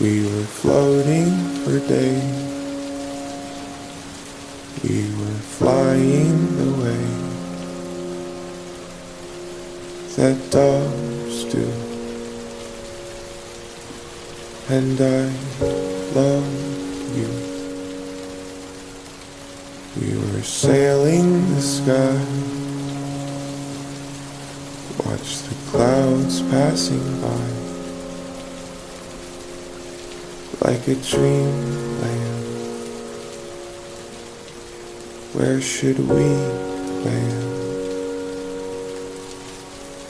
We were floating for days. We were flying away that doves do. And I love you. We were sailing the sky. Watch the clouds passing by like a dreamland. Where should we land?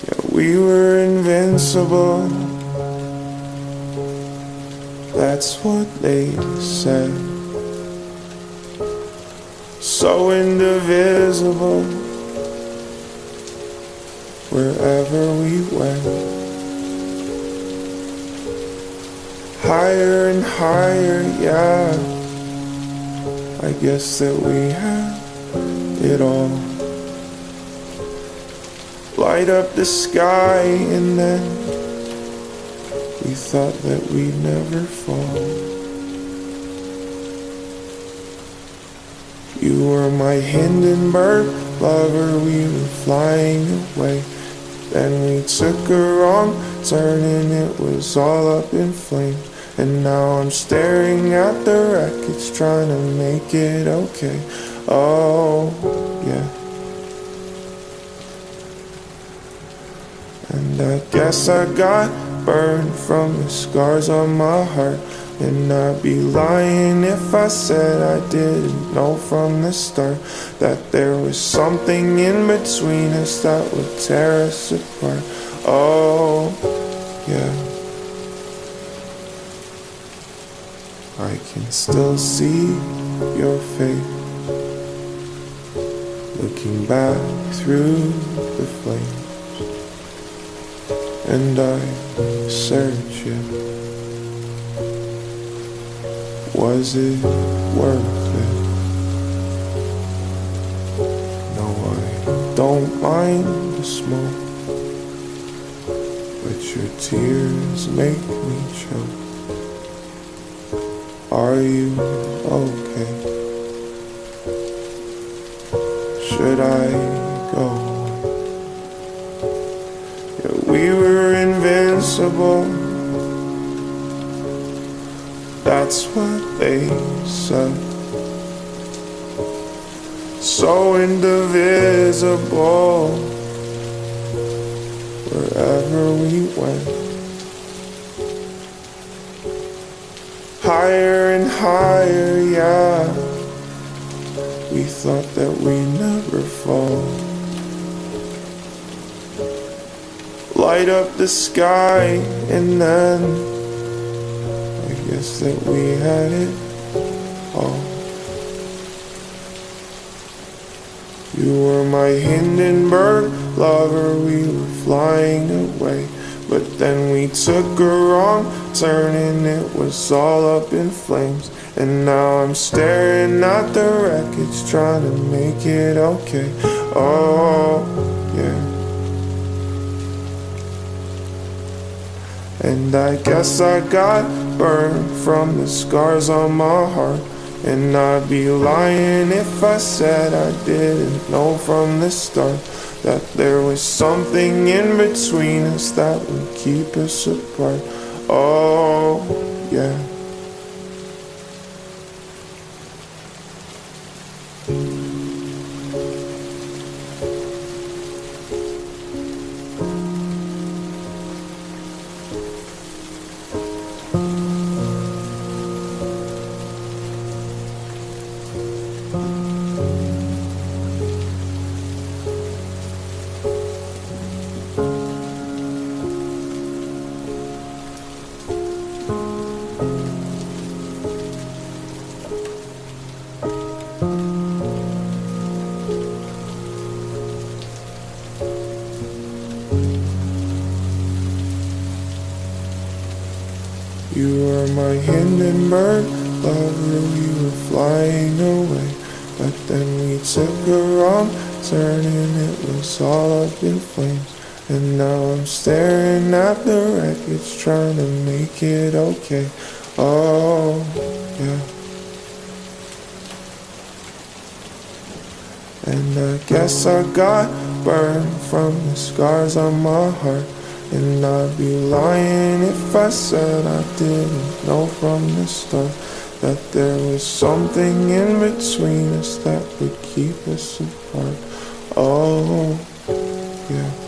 Yeah, we were invincible. That's what they said. So indivisible. Wherever we went, higher and higher, yeah. I guess that we had it all. Light up the sky, and then we thought that we'd never fall. You were my Hindenburg lover, we were flying away. Then we took a wrong turn and it was all up in flames. And now I'm staring at the wreckage trying to make it okay. Oh, yeah. And I guess I got burned from the scars on my heart. And I'd be lying if I said I didn't know from the start that there was something in between us that would tear us apart. Oh, yeah. I can still see your face looking back through the flames. And I search it. Was it worth it? No, I don't mind the smoke, but your tears make me choke. Are you okay? Should I go? Yeah, we were invincible. That's what they said. So indivisible. Wherever we went, higher and higher, yeah. We thought that we'd never fall. Light up the sky, and then I guess that we had it all. You were my Hindenburg lover, we were flying away. But then we took a wrong turn and it was all up in flames. And now I'm staring at the wreckage trying to make it okay. Oh, yeah. And I guess I got burned from the scars on my heart. And I'd be lying if I said I didn't know from the start that there was something in between us that would keep us apart. Oh, yeah. You were my Hindenburg lover, we were flying away. But then we took a wrong turn and it was all up in flames. And now I'm staring at the wreckage trying to make it okay. Oh, yeah. And I guess I got burned from the scars on my heart. And I'd be lying if I said I didn't know from the start that there was something in between us that would keep us apart. Oh, yeah.